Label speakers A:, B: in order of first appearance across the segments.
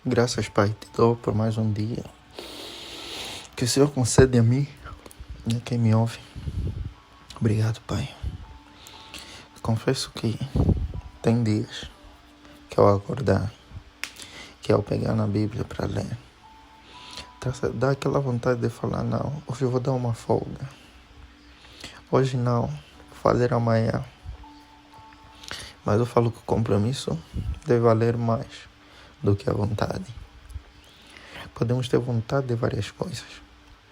A: Graças, Pai, te dou por mais um dia que o Senhor concede a mim e a quem me ouve. Obrigado, Pai. Confesso que tem dias que ao acordar, que ao pegar na Bíblia para ler, dá aquela vontade de falar, não, hoje eu vou dar uma folga. Hoje não, vou fazer amanhã. Mas eu falo que o compromisso deve valer mais do que a vontade. Podemos ter vontade de várias coisas,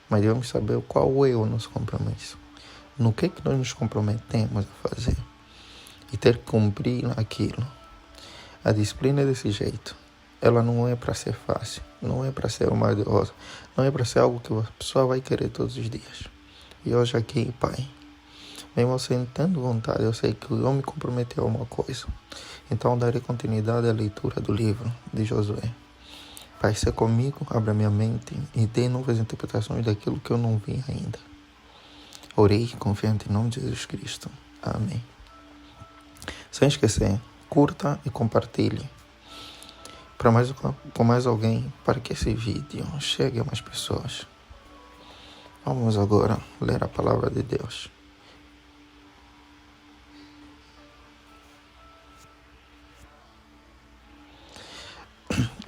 A: mas devemos saber qual é o nosso compromisso. No que nós nos comprometemos a fazer e ter que cumprir aquilo. A disciplina é desse jeito. Ela não é para ser fácil, não é para ser uma de rosa, não é para ser algo que a pessoa vai querer todos os dias. E hoje aqui, Pai, mesmo sentindo vontade, eu sei que eu me comprometi a uma coisa. Então darei continuidade à leitura do livro de Josué. Pai, ser comigo, abra minha mente e dê novas interpretações daquilo que eu não vi ainda. Orei confiante em nome de Jesus Cristo. Amém. Sem esquecer, curta e compartilhe com mais alguém para que esse vídeo chegue a mais pessoas. Vamos agora ler a palavra de Deus.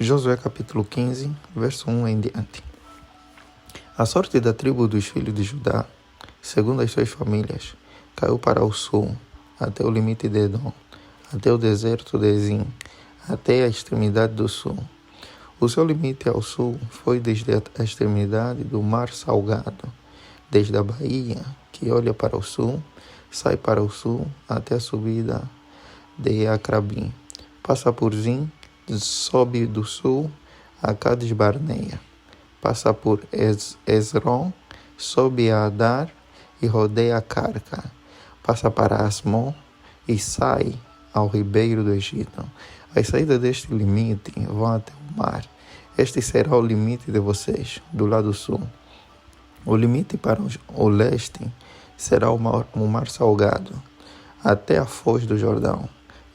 A: Josué capítulo 15, verso 1 em diante. A sorte da tribo dos filhos de Judá, segundo as suas famílias, caiu para o sul, até o limite de Edom, até o deserto de Zin, até a extremidade do sul. O seu limite ao sul foi desde a extremidade do mar Salgado, desde a baía que olha para o sul, sai para o sul até a subida de Acrabim, passa por Zin, sobe do sul a Cades Barneia, passa por Esron, sobe a Adar e rodeia Carca, passa para Asmon e sai ao ribeiro do Egito. As saídas deste limite vão até o mar. Este será o limite de vocês, do lado sul. O limite para o leste será o mar Salgado, até a foz do Jordão.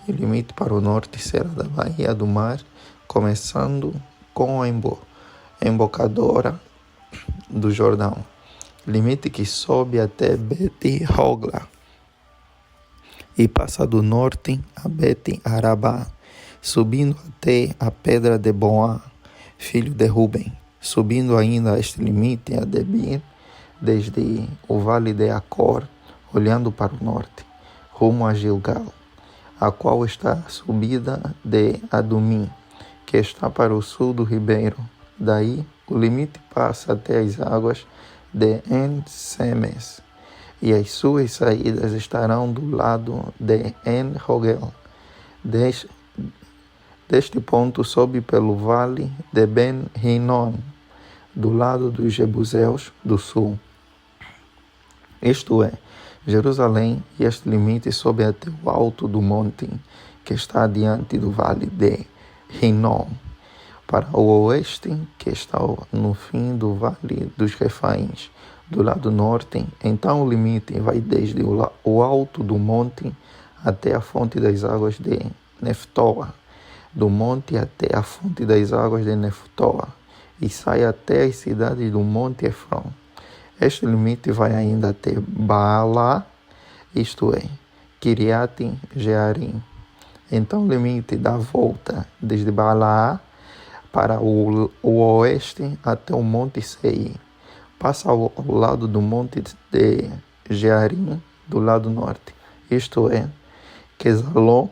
A: O limite para o norte será da baía do mar, começando com a embocadura do Jordão. Limite que sobe até Bet-Hogla e passa do norte a Bet-Arabá, subindo até a pedra de Boá, filho de Ruben, subindo ainda a este limite a Debir, desde o vale de Acor, olhando para o norte, rumo a Gilgal, a qual está a subida de Adumim, que está para o sul do ribeiro. Daí, o limite passa até as águas de En-Semes, e as suas saídas estarão do lado de En-Rogel. Deste ponto sobe pelo vale de Ben-Hinnom, do lado dos Jebuseus do sul. Isto é, Jerusalém, e este limite sobe até o alto do monte, que está diante do vale de Hinnom, para o oeste, que está no fim do vale dos Refaíns, do lado norte. Então o limite vai desde o alto do monte até a fonte das águas de Neftoa, do monte até a fonte das águas de Neftoa, e sai até as cidades do monte Efron. Este limite vai ainda até Baalá, isto é, Kiriat Jearim. Então o limite dá a volta desde Baalá para o oeste até o monte Seir. Passa ao lado do monte de Jearim, do lado norte, isto é, Quesalon,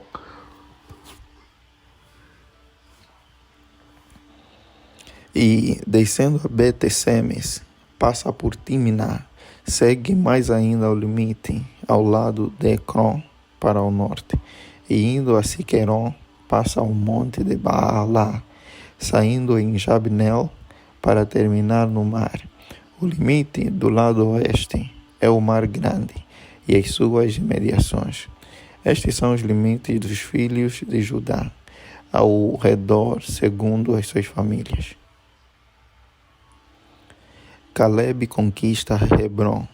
A: e descendo a Bet-Semes, passa por Timná, segue mais ainda ao limite, ao lado de Ecrom, para o norte, e indo a Siqueron, passa ao monte de Baalá, saindo em Jabnel, para terminar no mar. O limite do lado oeste é o Mar Grande e as suas imediações. Estes são os limites dos filhos de Judá, ao redor, segundo as suas famílias. Caleb conquista Hebron.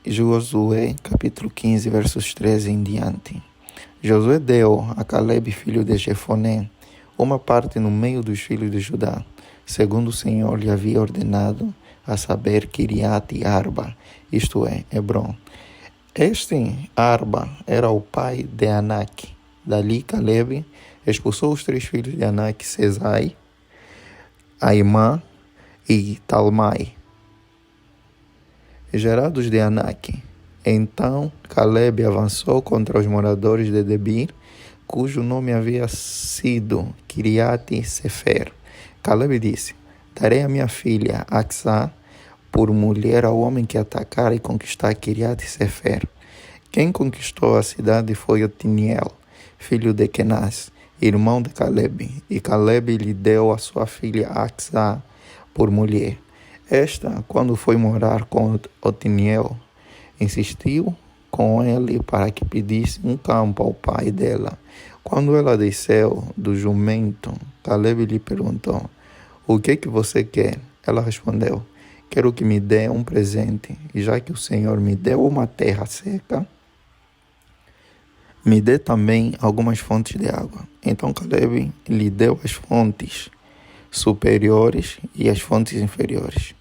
A: Josué, capítulo 15, versos 13 em diante. Josué deu a Caleb, filho de Jefoné, uma parte no meio dos filhos de Judá, segundo o Senhor lhe havia ordenado, a saber, Kiriat Arba, isto é, Hebron. Este Arba era o pai de Anak. Dali Caleb expulsou os 3 filhos de Anak, Sesai, Aimã e Talmai, gerados de Anak. Então Caleb avançou contra os moradores de Debir, cujo nome havia sido Kiriat Sefer. Caleb disse: darei a minha filha Aksá por mulher ao homem que atacar e conquistar Kiriat Sefer. Quem conquistou a cidade foi Otiniel, filho de Kenaz, irmão de Caleb, e Caleb lhe deu a sua filha Aksá por mulher. Esta, quando foi morar com Otiniel, insistiu com ele para que pedisse um campo ao pai dela. Quando ela desceu do jumento, Caleb lhe perguntou: o que você quer? Ela respondeu: quero que me dê um presente, e já que o Senhor me deu uma terra seca, me dê também algumas fontes de água. Então Caleb lhe deu as fontes superiores e as fontes inferiores.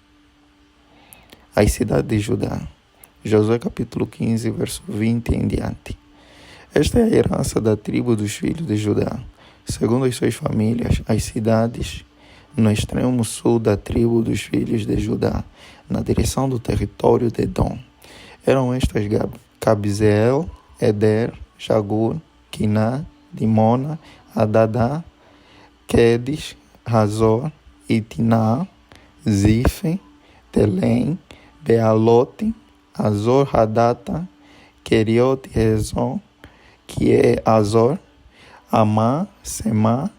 A: As cidades de Judá. Josué capítulo 15, verso 20 em diante. Esta é a herança da tribo dos filhos de Judá, segundo as suas famílias, as cidades no extremo sul da tribo dos filhos de Judá, na direção do território de Edom. Eram estas Cabzeel, Eder, Jagur, Quiná, Dimona, Adadá, Quedes, Razor, Itiná, Zife, Telém, Bealote, Azor Hadata, Keriot Rezon, que é Azor, Amá, Semá,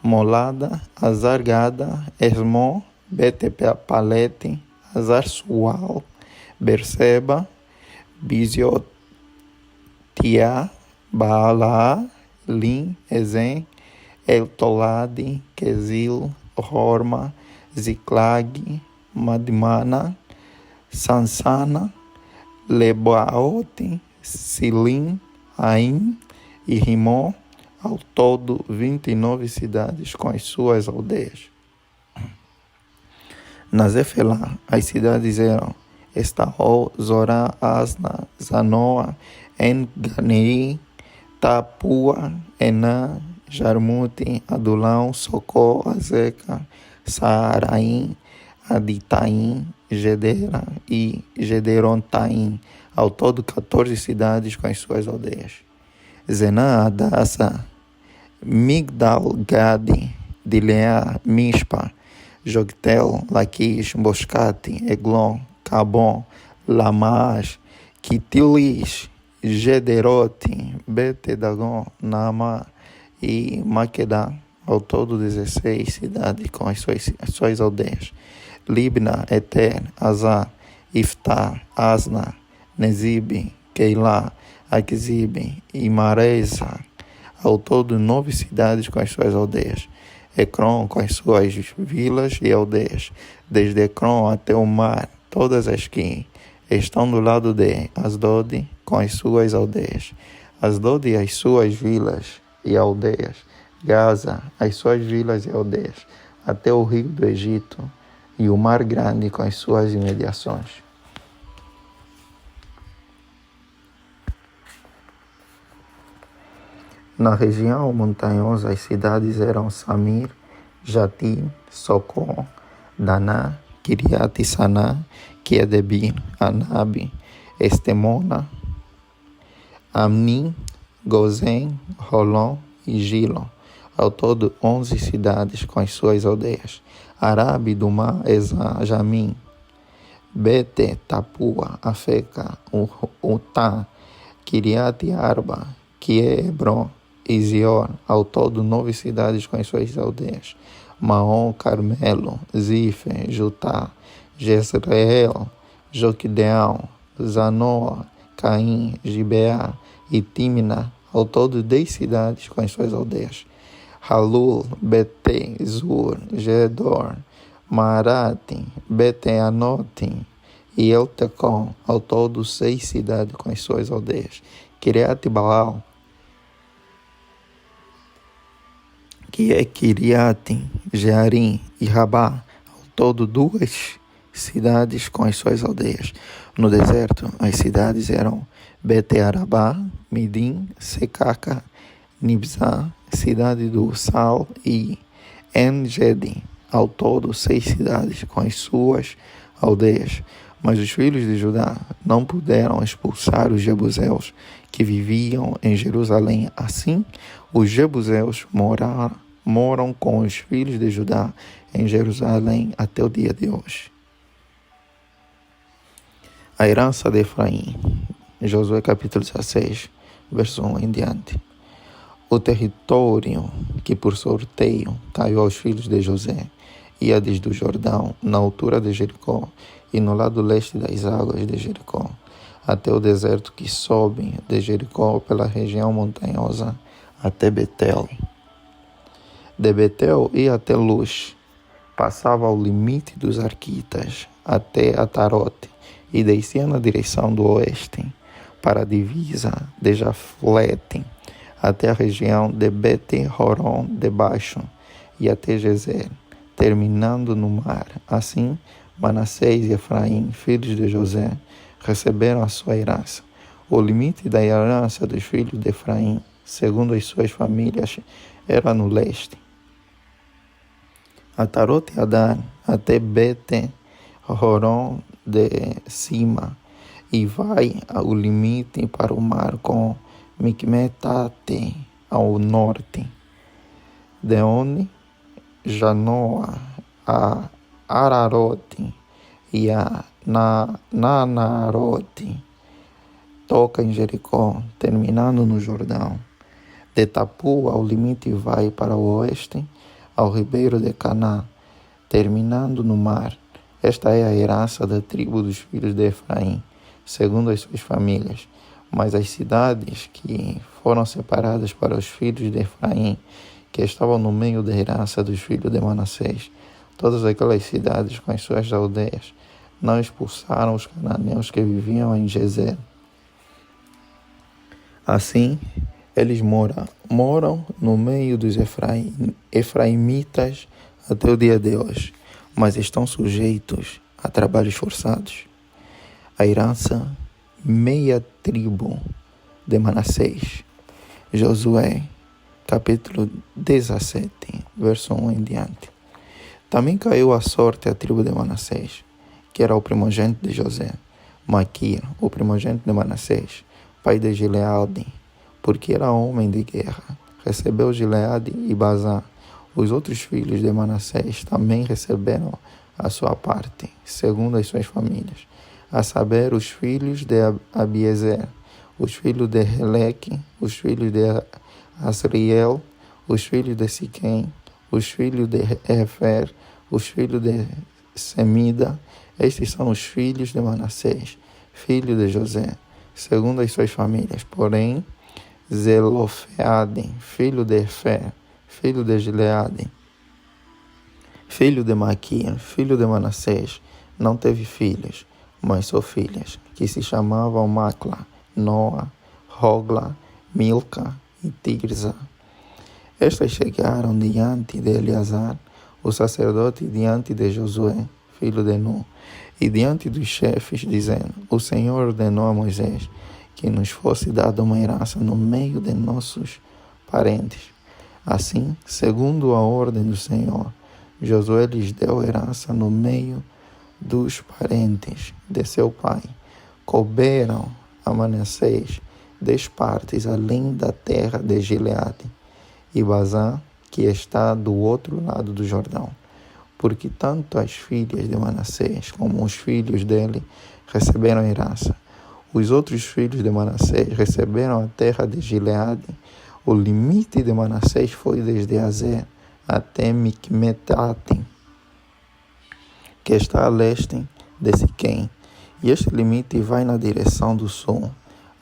A: Molada, Azargada, Esmon, Betepalete, Azar-Sual, Berseba, Biziotia, Baalá, Lim, Ezen, Eltolade, Quesil, Horma, Ziklag, Madmana, Sansana, Lebaote, Silim, Aim e Rimon, ao todo 29 cidades com as suas aldeias. Na Zefelá, as cidades eram Estaol, Zorá, Asna, Zanoa, En-Ganei, Tapua, Enã, Jarmute, Adulão, Socó, Azeca, Saaraim, Aditaim, Gedera e Gederontaim, ao todo 14 cidades com as suas aldeias. Zená, Adassa, Migdal, Gade, Dileá, Mispa, Jogtel, Laquis, Boscate, Eglon, Cabon, Lamaas, Quitilis, Gederote, Betedagon, Naamá e Maquedá, ao todo 16 cidades com as suas aldeias. Libna, Eter, Azá, Iftá, Asna, Nezib, Keilá, Aquizib e Maresa, ao todo 9 cidades com as suas aldeias. Ecrom com as suas vilas e aldeias, desde Ecrom até o mar, todas as que estão do lado de Asdod com as suas aldeias. Asdod e as suas vilas e aldeias. Gaza, as suas vilas e aldeias, até o rio do Egito e o mar grande com as suas imediações. Na região montanhosa, as cidades eram Samir, Jatim, Socó, Daná, Kiriat Saná, que é Debir, Anabe, Estemona, Amnim, Gozém, Rolon e Gilo, ao todo 11 cidades com as suas aldeias. Arabe, Dumá, Ezá, Jamim, Bete, Tapua, Afeca, Utá, Kiriat Arba, que é Hebron, e Zior, ao todo 9 cidades com as suas aldeias. Maom, Carmelo, Zife, Jutá, Jezreel, Joquideão, Zanoa, Caim, Gibeá e Timna, ao todo 10 cidades com as suas aldeias. Halul, Bete, Zur, Gedor, Marate, Beteanote e Eltecom, ao todo 6 cidades com as suas aldeias. Kiriat Baal, que é Kiriatim, Jearim e Rabá, ao todo 2 cidades com as suas aldeias. No deserto, as cidades eram Bete-Arabá, Midim, Secaca, Nibzá, cidade do Sal e En-Gedi, ao todo 6 cidades com as suas aldeias. Mas os filhos de Judá não puderam expulsar os jebuseus que viviam em Jerusalém. Assim, os jebuseus moram com os filhos de Judá em Jerusalém até o dia de hoje. A herança de Efraim, Josué capítulo 16, verso 1 em diante. O território que por sorteio caiu aos filhos de José ia desde o Jordão, na altura de Jericó, e no lado leste das águas de Jericó, até o deserto que sobe de Jericó pela região montanhosa até Betel. De Betel ia até Luz, passava ao limite dos Arquitas até Atarote e descia na direção do oeste para a divisa de Jaflete até a região de Bet-Horon de baixo e até Gezer, terminando no mar. Assim, Manassés e Efraim, filhos de José, receberam a sua herança. O limite da herança dos filhos de Efraim, segundo as suas famílias, era no leste. Atarote Adar até Bet-Horon de cima, e vai ao limite para o mar com Micmetate ao norte, de onde Janoa, a Ararote e a Nanarote toca em Jericó, terminando no Jordão. De Tapua ao limite vai para o oeste, ao ribeiro de Caná, terminando no mar. Esta é a herança da tribo dos filhos de Efraim, segundo as suas famílias. Mas as cidades que foram separadas para os filhos de Efraim, que estavam no meio da herança dos filhos de Manassés, todas aquelas cidades com as suas aldeias, não expulsaram os cananeus que viviam em Gezer. Assim, eles moram no meio dos efraimitas até o dia de hoje, mas estão sujeitos a trabalhos forçados. A herança, meia tribo de Manassés. Josué, capítulo 17, verso 1 em diante. Também caiu a sorte à tribo de Manassés, que era o primogênito de José, Maquir, o primogênito de Manassés, pai de Gileade, porque era homem de guerra. Recebeu Gileade e Bazã. Os outros filhos de Manassés também receberam a sua parte, segundo as suas famílias, a saber, os filhos de Abiezer, os filhos de Heleque, os filhos de Asriel, os filhos de Siquém, os filhos de Efer, os filhos de Semida. Estes são os filhos de Manassés, filho de José, segundo as suas famílias. Porém, Zelofeade, filho de Efer, filho de Gileade, filho de Maquir, filho de Manassés, não teve filhos, mas só filhas, que se chamavam Macla, Noa, Rogla, Milca e Tirza. Estas chegaram diante de Eleazar, o sacerdote, e diante de Josué, filho de Nun, e diante dos chefes, dizendo: O Senhor ordenou a Moisés que nos fosse dada uma herança no meio de nossos parentes. Assim, segundo a ordem do Senhor, Josué lhes deu herança no meio dos parentes de seu pai. Couberam a Manassés 10 partes além da terra de Gileade e Bazã, que está do outro lado do Jordão, porque tanto as filhas de Manassés como os filhos dele receberam herança. Os outros filhos de Manassés receberam a terra de Gileade. O limite de Manassés foi desde Azer até Micmetate, que está a leste de Siquém, e este limite vai na direção do sul,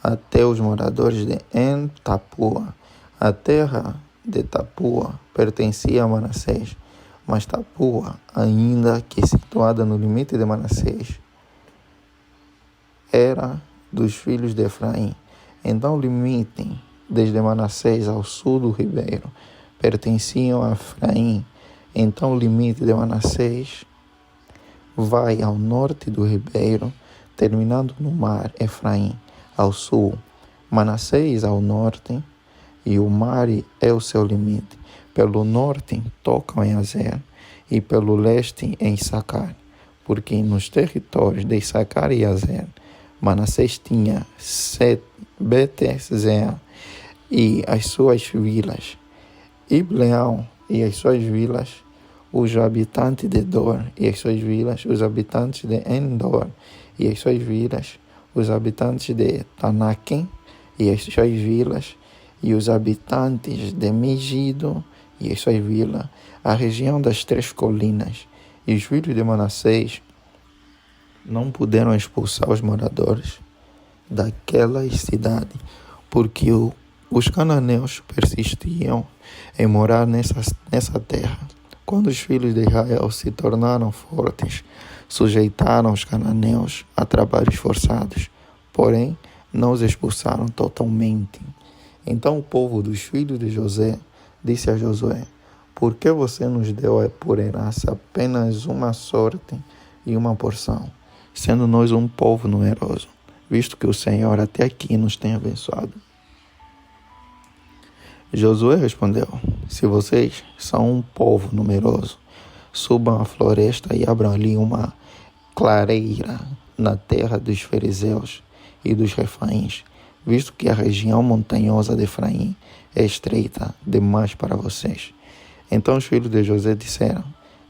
A: até os moradores de En-Tapua. A terra de Tapua pertencia a Manassés, mas Tapua, ainda que situada no limite de Manassés, era dos filhos de Efraim. Então o limite, desde Manassés ao sul do ribeiro, pertenciam a Efraim. Então o limite de Manassés vai ao norte do ribeiro, terminando no mar Efraim, ao sul. Manassés ao norte, e o mar é o seu limite. Pelo norte tocam em Azer, e pelo leste em Issacar, porque nos territórios de Issacar e Azer, Manassés tinha Bet-Zea e as suas vilas, Ibleão e as suas vilas, os habitantes de Dor e as suas vilas, os habitantes de Endor e as suas vilas, os habitantes de Tanaquim e as suas vilas, e os habitantes de Megido e as suas vilas, a região das 3 colinas. E os filhos de Manassés não puderam expulsar os moradores daquela cidade, porque os cananeus persistiam em morar nessa terra. Quando os filhos de Israel se tornaram fortes, sujeitaram os cananeus a trabalhos forçados, porém não os expulsaram totalmente. Então o povo dos filhos de José disse a Josué: por que você nos deu por herança apenas uma sorte e uma porção, sendo nós um povo numeroso, visto que o Senhor até aqui nos tem abençoado? Josué respondeu: se vocês são um povo numeroso, subam à floresta e abram ali uma clareira na terra dos fariseus e dos refaíns, visto que a região montanhosa de Efraim é estreita demais para vocês. Então os filhos de José disseram: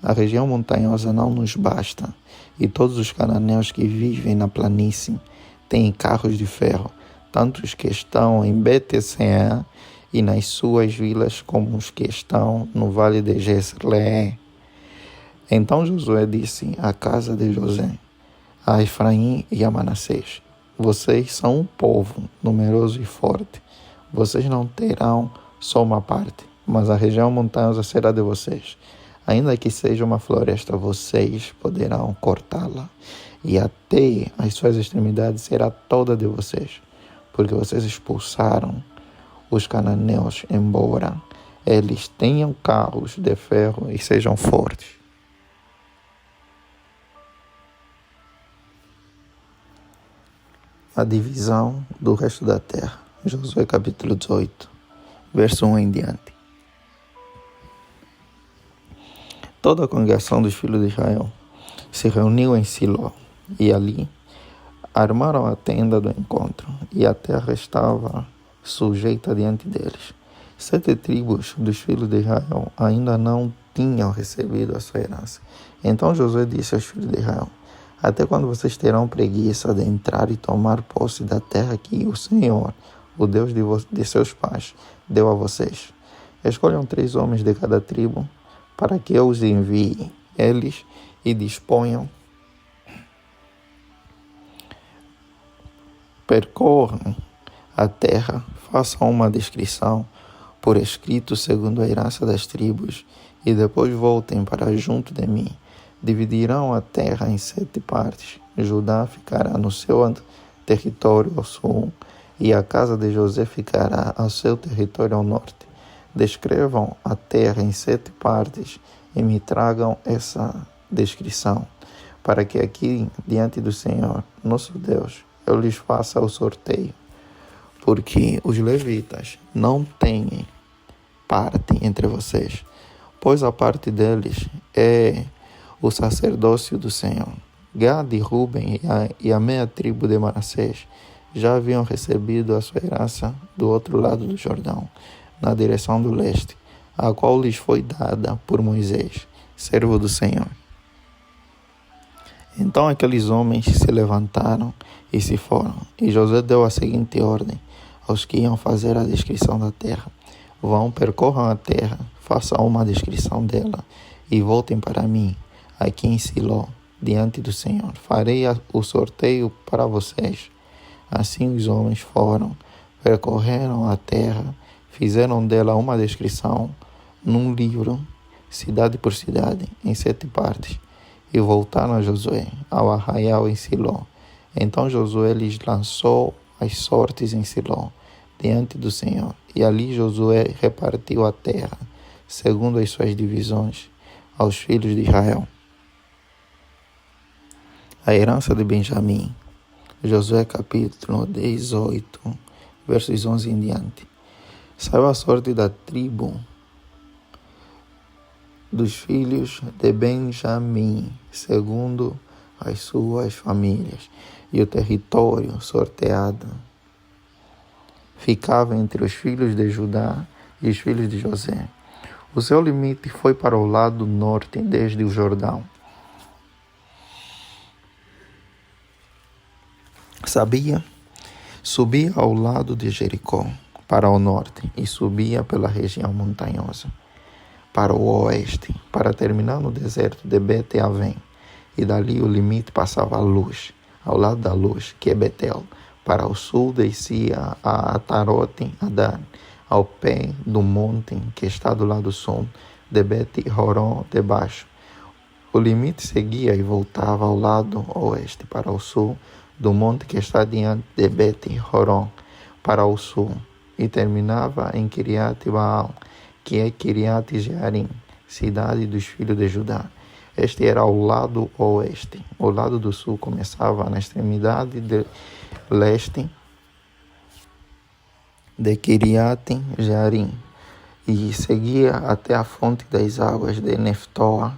A: a região montanhosa não nos basta, e todos os cananeus que vivem na planície têm carros de ferro, tanto os que estão em Bet-Sean e nas suas vilas, como os que estão no vale de Jezreel. Então Josué disse à casa de José, a Efraim e a Manassés: vocês são um povo numeroso e forte. Vocês não terão só uma parte, mas a região montanhosa será de vocês. Ainda que seja uma floresta, vocês poderão cortá-la, e até as suas extremidades será toda de vocês, porque vocês expulsaram os cananeus, embora eles tenham carros de ferro e sejam fortes. A divisão do resto da terra. Josué capítulo 18, verso 1 em diante. Toda a congregação dos filhos de Israel se reuniu em Siló, e ali armaram a tenda do encontro, e a terra estava sujeita diante deles. 7 tribos dos filhos de Israel ainda não tinham recebido a sua herança. Então Josué disse aos filhos de Israel: até quando vocês terão preguiça de entrar e tomar posse da terra que o Senhor, o Deus de seus pais, deu a vocês? Escolham 3 homens de cada tribo, para que eu os envie eles e disponham, percorram a terra, façam uma descrição por escrito segundo a herança das tribos, e depois voltem para junto de mim. Dividirão a terra em 7 partes. Judá ficará no seu território ao sul, e a casa de José ficará ao seu território ao norte. Descrevam a terra em 7 partes e me tragam essa descrição, para que aqui, diante do Senhor, nosso Deus, eu lhes faça o sorteio. Porque os levitas não têm parte entre vocês, pois a parte deles é o sacerdócio do Senhor. Gad e Ruben e a meia tribo de Manassés já haviam recebido a sua herança do outro lado do Jordão, na direção do leste, a qual lhes foi dada por Moisés, servo do Senhor. Então aqueles homens se levantaram e se foram, e Josué deu a seguinte ordem aos que iam fazer a descrição da terra: vão, percorram a terra, façam uma descrição dela, e voltem para mim, aqui em Siló, diante do Senhor. Farei o sorteio para vocês. Assim os homens foram, percorreram a terra, fizeram dela uma descrição num livro, cidade por cidade, em 7 partes, e voltaram a Josué, ao arraial em Siló. Então Josué lhes lançou as sortes em Siló, diante do Senhor. E ali Josué repartiu a terra, segundo as suas divisões, aos filhos de Israel. A herança de Benjamim. Josué capítulo 18, versos 11 em diante. Saiu a sorte da tribo dos filhos de Benjamim, segundo as suas famílias, e o território sorteado ficava entre os filhos de Judá e os filhos de José. O seu limite foi para o lado norte, desde o Jordão. Subia ao lado de Jericó, para o norte, e subia pela região montanhosa, para o oeste, para terminar no deserto de Bet-Avém. E dali o limite passava a Luz, ao lado da Luz, que é Betel. Para o sul descia a Atarote-Adar, ao pé do monte que está do lado sul, de Bet-Horon de baixo. O limite seguia e voltava ao lado oeste, para o sul, do monte que está diante de Bet-Horon, para o sul, e terminava em Kiriat-Baal, que é Kiriat-Jearim, cidade dos filhos de Judá. Este era o lado oeste. O lado do sul começava na extremidade de leste de Kiriat-Jearim e seguia até a fonte das águas de Neftoa.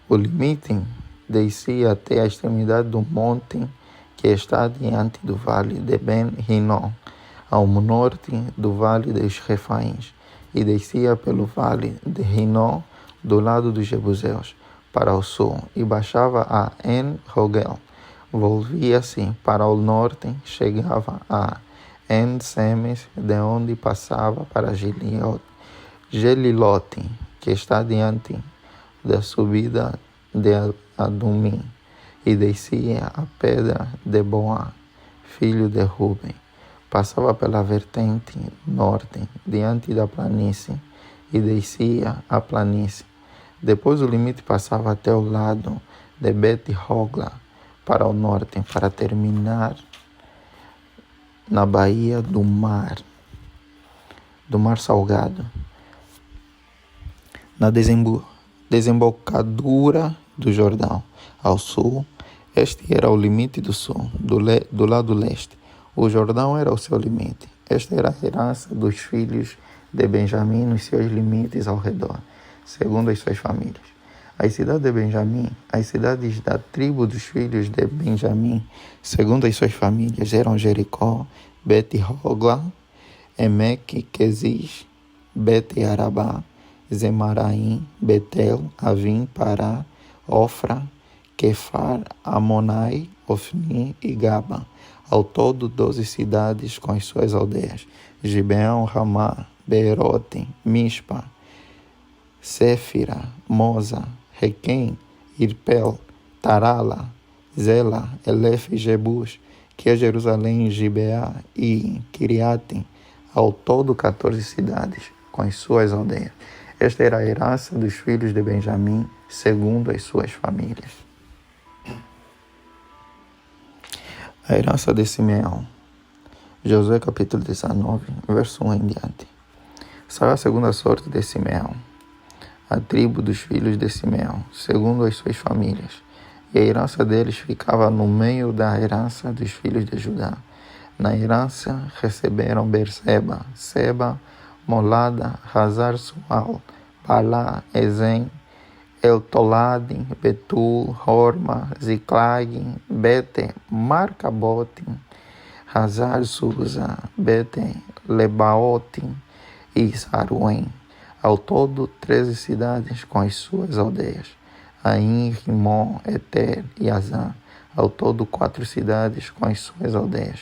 A: O limite descia até a extremidade do monte que está diante do vale de Ben-Hinnom, ao norte do vale dos Refaíns, e descia pelo vale de Hinnom do lado dos Jebuseus, para o sul, e baixava a En-Rogel. Volvia-se para o norte, chegava a En-Semes, de onde passava para Gelilote, que está diante da subida de Adumim, e descia a pedra de Boá, filho de Ruben. Passava pela vertente norte, diante da planície, e descia a planície. Depois o limite passava até o lado de Bet-Hogla, para o norte, para terminar na baía do Mar Salgado, na desembocadura do Jordão. Ao sul, este era o limite do sul, do lado leste. O Jordão era o seu limite. Esta era a herança dos filhos de Benjamim nos seus limites ao redor, segundo as suas famílias. As cidades de Benjamim, as cidades da tribo dos filhos de Benjamim, segundo as suas famílias, eram Jericó, Bet-Hogla, Emek, Quezis, Bet-Arabá, Zemaraim, Betel, Avim, Pará, Ofra, Quefar, Amonai, Ofni e Gaba. Ao todo 12 cidades com as suas aldeias: Gibeão, Ramá, Beerote, Mispa, Séfira, Moza, Requém, Irpel, Tarala, Zela, Elef e Jebus, que é Jerusalém, Gibeá e Kiriate. Ao todo 14 cidades com as suas aldeias. Esta era a herança dos filhos de Benjamim, segundo as suas famílias. A herança de Simeão. Josué capítulo 19, verso 1 em diante. Saiu a segunda sorte de Simeão, a tribo dos filhos de Simeão, segundo as suas famílias. E a herança deles ficava no meio da herança dos filhos de Judá. Na herança receberam Berseba, Seba, Molada, Hazar-Sual, Balá, Ezem, Eltolade, Betul, Horma, Ziklag, Bete, Marcabote, Hazar-Susa, Bete, Lebaote e Saruém. Ao todo 13 cidades com as suas aldeias: Ain, Rimon, Eter e Azã. Ao todo 4 cidades com as suas aldeias.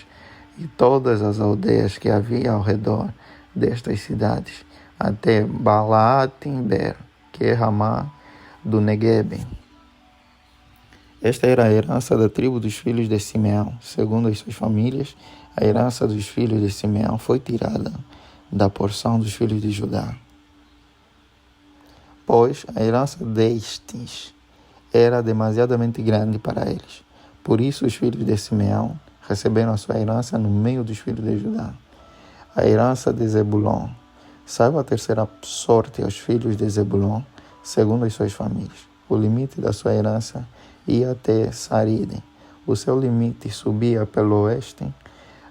A: E todas as aldeias que havia ao redor destas cidades, até Balaat-Ber, que é Ramá do Neguebe. Esta era a herança da tribo dos filhos de Simeão, segundo as suas famílias. A herança dos filhos de Simeão foi tirada da porção dos filhos de Judá, pois a herança destes era demasiadamente grande para eles. Por isso os filhos de Simeão receberam a sua herança no meio dos filhos de Judá. A herança de Zebulon. Saiu a terceira sorte aos filhos de Zebulon, segundo as suas famílias. O limite da sua herança ia até Saride. O seu limite subia pelo oeste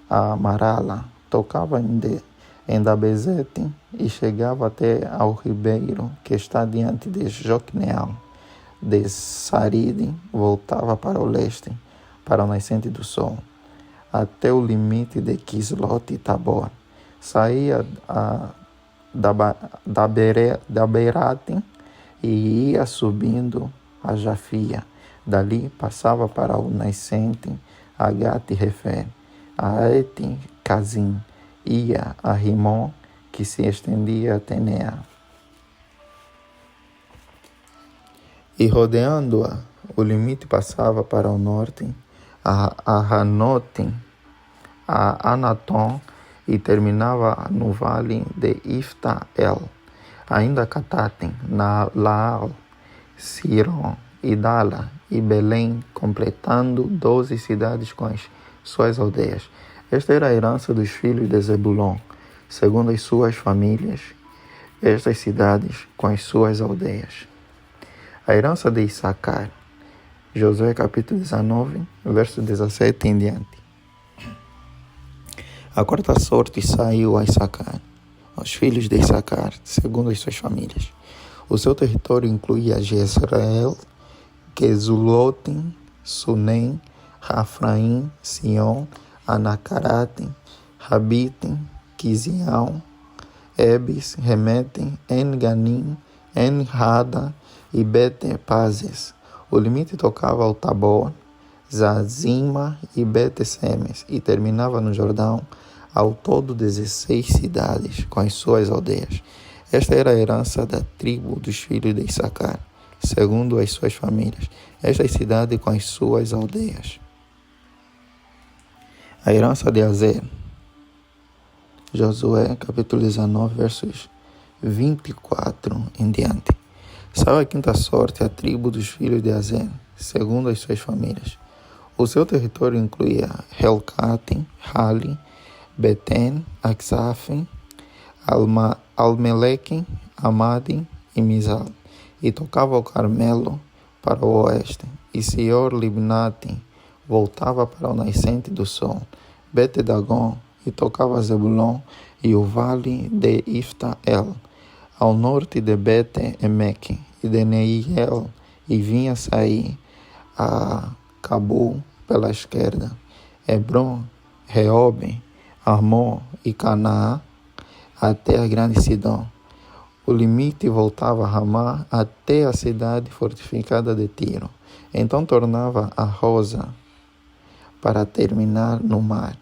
A: a Marala, tocava em Dabezete e chegava até ao ribeiro que está diante de Jocneal. De Saride voltava para o leste, para o nascente do sol, até o limite de Quislot e Tabor. Saía da Beirate e ia subindo a Jafia. Dali passava para o nascente a Gat-Refer, a Et-Cazim, ia a Rimon, que se estendia até Nea. E rodeando-a, o limite passava para o norte, a Hanotim, a Anatom, e terminava no vale de Ifta-El, ainda Catatem, na Laal, Siron, Idala e Belém, completando 12 cidades com as suas aldeias. Esta era a herança dos filhos de Zebulon, segundo as suas famílias, estas cidades com as suas aldeias. A herança de Issacar, Josué capítulo 19, verso 17 em diante. A quarta sorte saiu a Issacar, aos filhos de Issacar, segundo as suas famílias. O seu território incluía Jezreel, Quesulotim, Sunem, Rafraim, Sion, Anacarate, Rabitem, Quizião, Ebes, Remetem, En-Ganim, En-Hada e Bet-Pazes. O limite tocava ao Tabor, Zazima e Bet-Semes e terminava no Jordão, ao todo 16 cidades com as suas aldeias. Esta era a herança da tribo dos filhos de Issacar, segundo as suas famílias, estas cidades com as suas aldeias. A herança de Azer, Josué capítulo 19, versos 24 em diante. Saiu a quinta sorte a tribo dos filhos de Azer, segundo as suas famílias. O seu território incluía Helcatem, Hali, Beten, Aksafim, Almelequim, Amadim e Mizal, e tocava o Carmelo para o oeste, e Sior Libnatim voltava para o nascente do sol, Bet-Dagon, e tocava Zebulon e o vale de Ifta-El, ao norte de Bet-Emeque e de Neiel, e vinha sair a Cabul pela esquerda, Hebron, Reobe, Armon e Canaã, até a grande Sidom. O limite voltava a Ramá até a cidade fortificada de Tiro. Então tornava a Rosa para terminar no mar,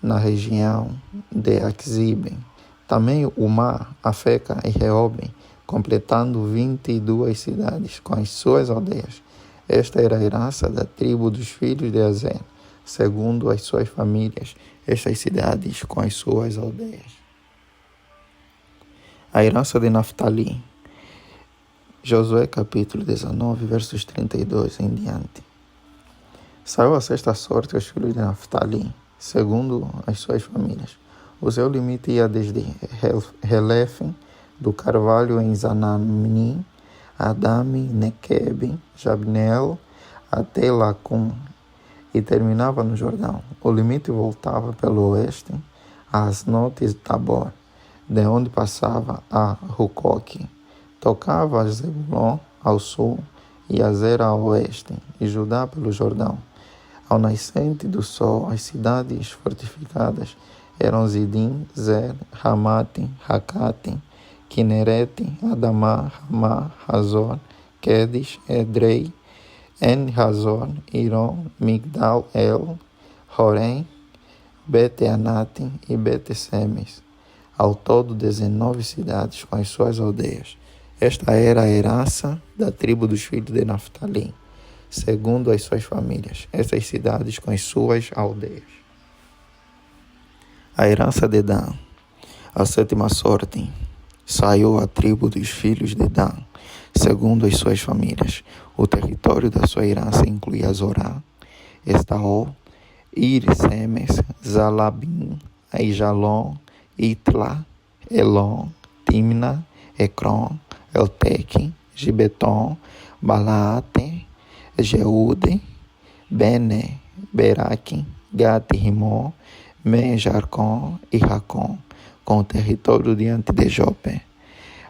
A: na região de Aquizibem. Também o mar, Afeca e Reobe, completando 22 cidades com as suas aldeias. Esta era a herança da tribo dos filhos de Azer, segundo as suas famílias, estas cidades com as suas aldeias. A herança de Naftali, Josué capítulo 19, versos 32 em diante. Saiu a sexta sorte aos filhos de Naftali, segundo as suas famílias. O seu limite ia desde Relefim, do carvalho em Zanamnim, Adame, Nequebe, Jabneel, até Lacum, e terminava no Jordão. O limite voltava pelo oeste a Asnot e Tabor, de onde passava a Rucoque. Tocava a Zebulon ao sul e Azer ao oeste, e Judá pelo Jordão. Ao nascente do sol, as cidades fortificadas eram Zidim, Zer, Ramatem, Hacatem, Kinerete, Adamá, Ramá, Hazor, Quedes, Edrei, En-Hazor, Iron, Migdal, El, Horém, Bet-Anatim e Bet-Semes. Ao todo 19 cidades com as suas aldeias. Esta era a herança da tribo dos filhos de Naftali, segundo as suas famílias, estas cidades com as suas aldeias. A herança de Dan, a sétima sorte, saiu a tribo dos filhos de Dan, segundo as suas famílias. O território da sua herança incluía Zorá, Estaol, Ir-Semes, Zalabim, Aijalon, Itla, Elon, Timna, Ecrón, Elteque, Gibeton, Balaate, Jeude, Bene, Beraque, Gate e Rimon, Jarcon e Racon, com o território diante de Jope.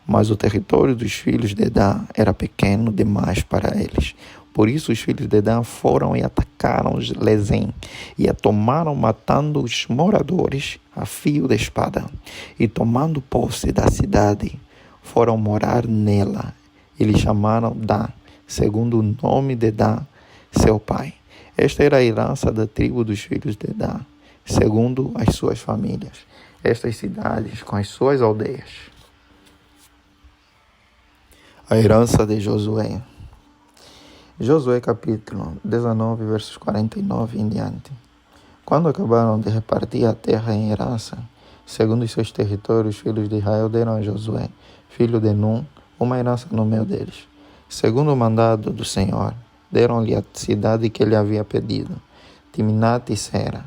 A: Mas o território dos filhos de Dan era pequeno demais para eles. Por isso os filhos de Dan foram e atacaram os Lezem, e a tomaram, matando os moradores a fio de espada. E tomando posse da cidade, foram morar nela. E lhe chamaram Dan, segundo o nome de Dan, seu pai. Esta era a herança da tribo dos filhos de Dan, segundo as suas famílias. Estas cidades com as suas aldeias. A herança de Josué. Josué capítulo 19, versos 49 em diante. Quando acabaram de repartir a terra em herança, segundo os seus territórios, os filhos de Israel deram a Josué, filho de Num, uma herança no meio deles. Segundo o mandado do Senhor, deram-lhe a cidade que ele havia pedido, Timnat e Sera,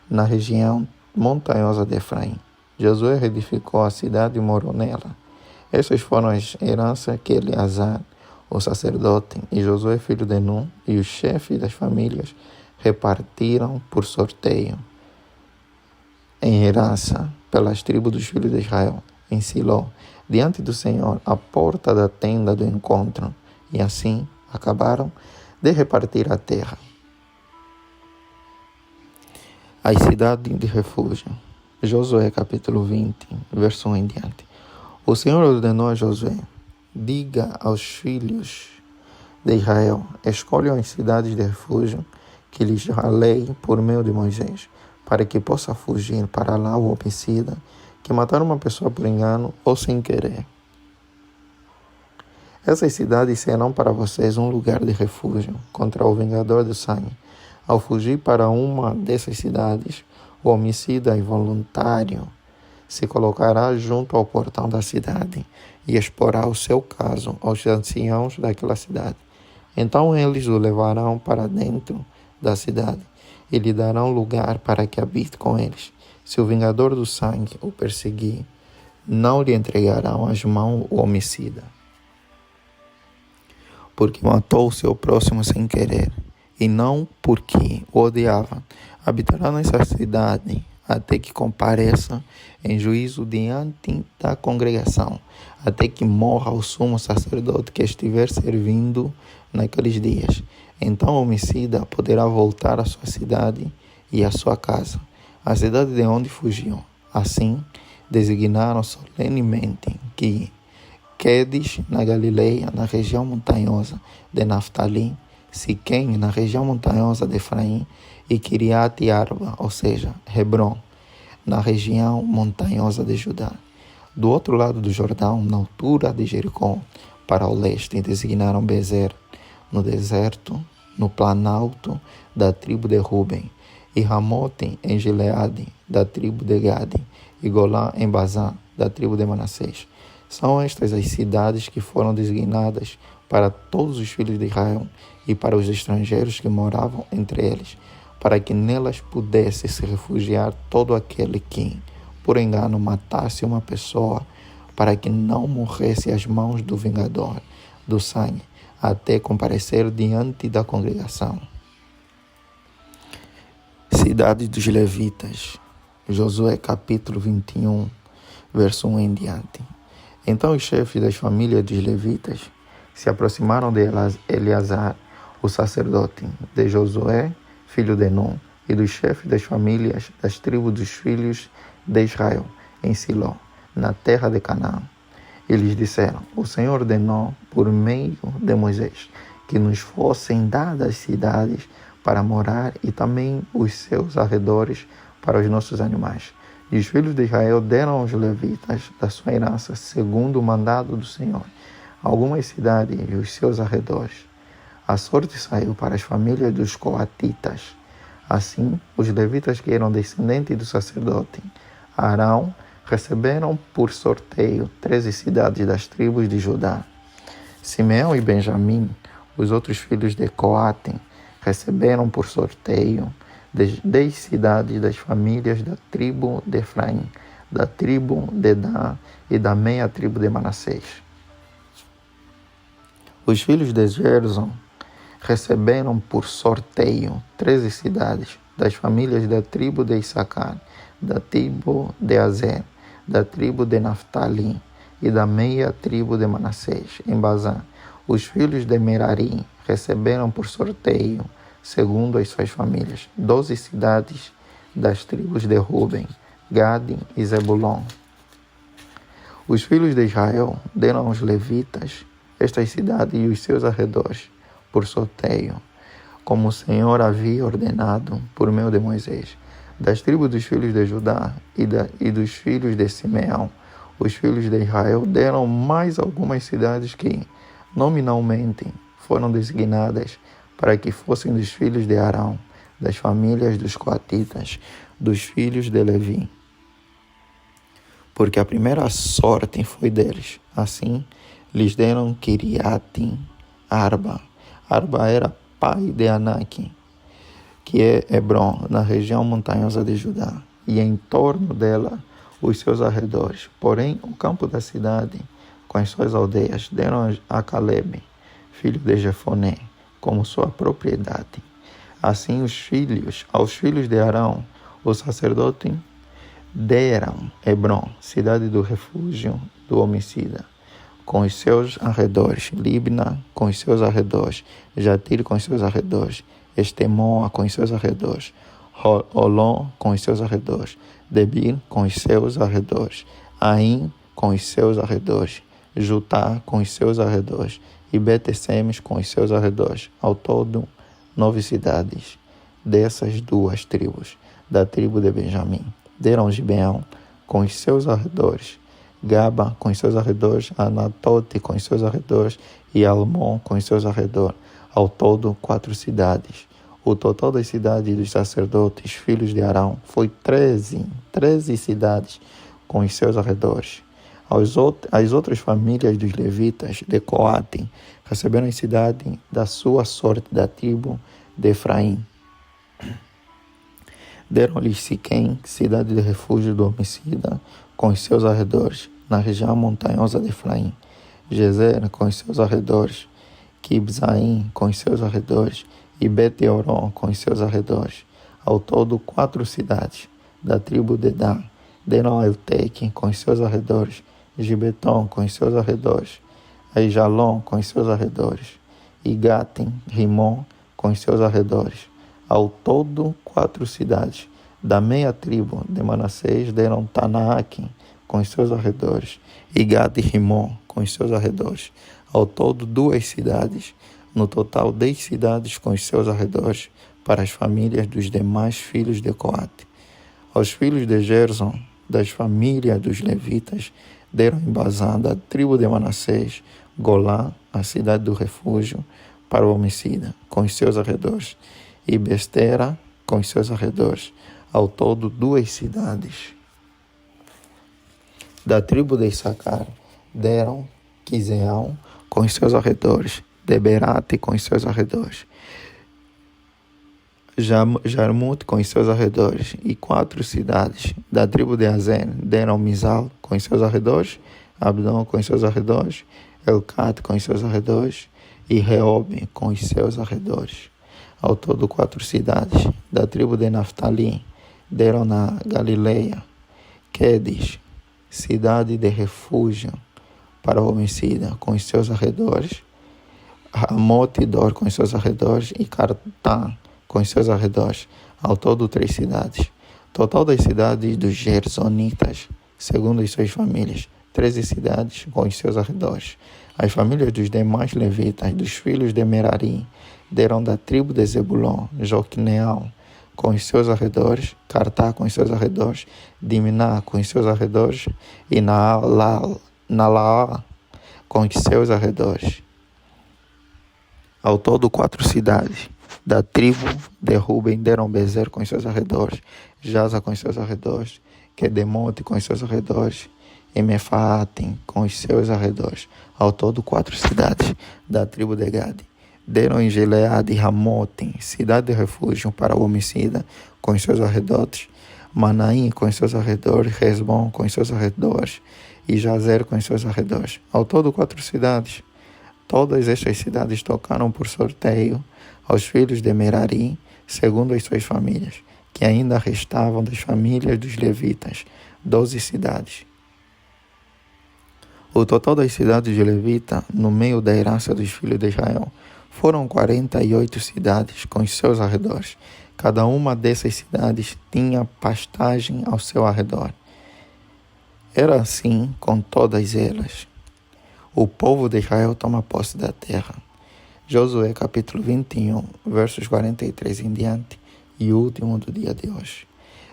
A: na região montanhosa de Efraim. Josué reedificou a cidade e morou nela. Essas foram as heranças que Eleazar, o sacerdote, e Josué, filho de Num, e os chefes das famílias repartiram por sorteio em herança pelas tribos dos filhos de Israel, em Siló, diante do Senhor, à porta da tenda do encontro, e assim acabaram de repartir a terra. As cidades de refúgio. Josué capítulo 20, verso 1 em diante. O Senhor ordenou a Josué: diga aos filhos de Israel, escolham as cidades de refúgio que lhes falei por meio de Moisés, para que possa fugir para lá o homicida que matar uma pessoa por engano ou sem querer. Essas cidades serão para vocês um lugar de refúgio contra o vingador do sangue. Ao fugir para uma dessas cidades, o homicida involuntário se colocará junto ao portão da cidade e exporá o seu caso aos anciãos daquela cidade. Então eles o levarão para dentro da cidade e lhe darão lugar para que habite com eles. Se o vingador do sangue o perseguir, não lhe entregarão às mãos o homicida, porque matou o seu próximo sem querer, e não porque o odiava. Habitará nessa cidade até que compareça em juízo diante da congregação, até que morra o sumo sacerdote que estiver servindo naqueles dias. Então o homicida poderá voltar à sua cidade e à sua casa, a cidade de onde fugiu. Assim, designaram solenemente que Quedes, na Galileia, na região montanhosa de Naftali, Siquém, na região montanhosa de Efraim, e Kiriat Arba, ou seja, Hebron, na região montanhosa de Judá. Do outro lado do Jordão, na altura de Jericó, para o leste, designaram Bezer, no deserto, no planalto da tribo de Ruben, e Ramote em Gileade, da tribo de Gade, e Golã em Bazã, da tribo de Manassés. São estas as cidades que foram designadas para todos os filhos de Israel e para os estrangeiros que moravam entre eles, para que nelas pudesse se refugiar todo aquele que, por engano, matasse uma pessoa, para que não morresse às mãos do vingador do sangue, até comparecer diante da congregação. Cidade dos Levitas. Josué capítulo 21, verso 1 em diante. Então os chefes das famílias dos levitas se aproximaram de Eleazar, o sacerdote, de Josué, filho de Num, e dos chefes das famílias das tribos dos filhos de Israel, em Siló, na terra de Canaã. Eles disseram: o Senhor ordenou, por meio de Moisés, que nos fossem dadas cidades para morar e também os seus arredores para os nossos animais. E os filhos de Israel deram aos levitas da sua herança, segundo o mandado do Senhor, algumas cidades e os seus arredores. A sorte saiu para as famílias dos coatitas. Assim, os levitas que eram descendentes do sacerdote Arão receberam por sorteio 13 cidades das tribos de Judá. Simeão e Benjamim, os outros filhos de Coate, receberam por sorteio 10 cidades das famílias da tribo de Efraim, da tribo de Dan e da meia tribo de Manassés. Os filhos de Gerson receberam por sorteio 13 cidades das famílias da tribo de Issacar, da tribo de Azer, da tribo de Naftali e da meia tribo de Manassés, em Bazã. Os filhos de Merari receberam por sorteio, segundo as suas famílias, 12 cidades das tribos de Ruben, Gade e Zebulon. Os filhos de Israel deram aos levitas estas cidades e os seus arredores por sorteio, como o Senhor havia ordenado por meio de Moisés. Das tribos dos filhos de Judá e dos filhos de Simeão, os filhos de Israel deram mais algumas cidades que, nominalmente, foram designadas para que fossem dos filhos de Arão, das famílias dos coatitas, dos filhos de Levi. Porque a primeira sorte foi deles. Assim, lhes deram Kiriatim Arba. Arba era pai de Anak, que é Hebron, na região montanhosa de Judá, e em torno dela os seus arredores. Porém, o campo da cidade, com as suas aldeias, deram a Caleb, filho de Jefoné, como sua propriedade. Assim, aos filhos de Arão, o sacerdote, deram Hebron, cidade do refúgio do homicida, com os seus arredores, Libna com os seus arredores, Jatir com os seus arredores, Estemoa com os seus arredores, Olom com os seus arredores, Debir com os seus arredores, Aim com os seus arredores, Jutá com os seus arredores e Bet-Semes com os seus arredores. Ao todo, 9 cidades dessas duas tribos, da tribo de Benjamim. Deram Gibeão com os seus arredores, Gaba com os seus arredores, Anatote com os seus arredores e Almon com os seus arredores. Ao todo, 4 cidades. O total das cidades dos sacerdotes, filhos de Arão, foi 13 cidades com os seus arredores. As outras famílias dos levitas de Coate receberam a cidade da sua sorte da tribo de Efraim. Deram-lhes Siquém, cidade de refúgio do homicida, com os seus arredores, na região montanhosa de Efraim. Gezer, com os seus arredores. Kibzaim, com os seus arredores. E Bet-Horon, com os seus arredores. Ao todo, 4 cidades da tribo de Dan. Deram a Elteque, com os seus arredores. Gibeton, com os seus arredores. Aijalon, com os seus arredores. E Gatem, Rimon, com os seus arredores. Ao todo, 4 cidades. Da meia tribo de Manassés deram Tanaaque, com os seus arredores, e Gad e Rimon, com os seus arredores. Ao todo, 2 cidades. No total, 10 cidades com os seus arredores, para as famílias dos demais filhos de Coate. Aos filhos de Gerson, das famílias dos levitas, deram em Bazã, da tribo de Manassés, Golá, a cidade do refúgio, para o homicida, com os seus arredores, e Bestera, com os seus arredores. Ao todo, 2 cidades. Da tribo de Issacar, deram Quiseão, com os seus arredores, Deberate, com os seus arredores, Jarmut, com os seus arredores, e 4 cidades. Da tribo de Azen, deram Mizal, com os seus arredores, Abdon, com os seus arredores, Elcat, com os seus arredores, e Reob, com os seus arredores. Ao todo, 4 cidades. Da tribo de Naftali, deram na Galileia, Quedes, cidade de refúgio para o homicida, com os seus arredores, Ramote Dor, com os seus arredores, e Cartã, com os seus arredores. Ao todo, 3 cidades. Total das cidades dos Gersonitas, segundo as suas famílias, 13 cidades com os seus arredores. As famílias dos demais levitas, dos filhos de Merari, deram da tribo de Zebulon, Joquneão, com os seus arredores, Cartá com os seus arredores, Dimná com os seus arredores, e Nalaá com os seus arredores. Ao todo, 4 cidades. Da tribo de Ruben deram Bezer com os seus arredores, Jaza com os seus arredores, Quedemote com os seus arredores, e Mefaatem com os seus arredores. Ao todo, 4 cidades. Da tribo de Gade deram em Gileade e Ramotem, cidade de refúgio para o homicida, com os seus arredores, Manaim com seus arredores, Hesbom com seus arredores e Jazer com seus arredores. Ao todo 4 cidades. Todas estas cidades tocaram por sorteio aos filhos de Merari, segundo as suas famílias, que ainda restavam das famílias dos levitas, 12 cidades. O total das cidades de Levita, no meio da herança dos filhos de Israel, foram 48 cidades com os seus arredores. Cada uma dessas cidades tinha pastagem ao seu arredor. Era assim com todas elas. O povo de Israel toma posse da terra. Josué capítulo 21, versos 43 em diante, e o último do dia de hoje.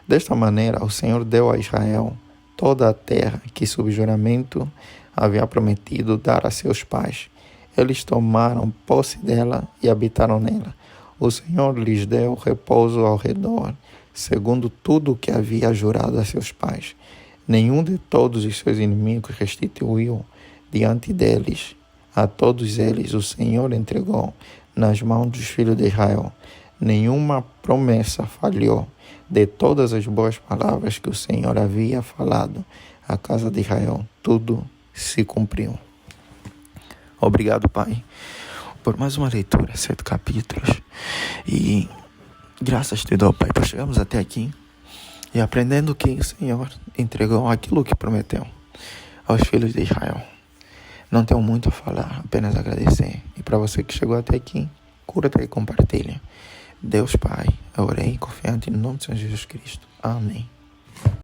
A: Desta maneira, o Senhor deu a Israel toda a terra que, sob juramento, havia prometido dar a seus pais. Eles tomaram posse dela e habitaram nela. O Senhor lhes deu repouso ao redor, segundo tudo o que havia jurado a seus pais. Nenhum de todos os seus inimigos restituiu diante deles. A todos eles o Senhor entregou nas mãos dos filhos de Israel. Nenhuma promessa falhou de todas as boas palavras que o Senhor havia falado à casa de Israel. Tudo se cumpriu. Obrigado, Pai, por mais uma leitura, 7 capítulos. E graças te dou, Pai, por chegarmos até aqui e aprendendo que o Senhor entregou aquilo que prometeu aos filhos de Israel. Não tenho muito a falar, apenas agradecer. E para você que chegou até aqui, curta e compartilha. Deus Pai, eu orei confiante no nome de Senhor Jesus Cristo. Amém.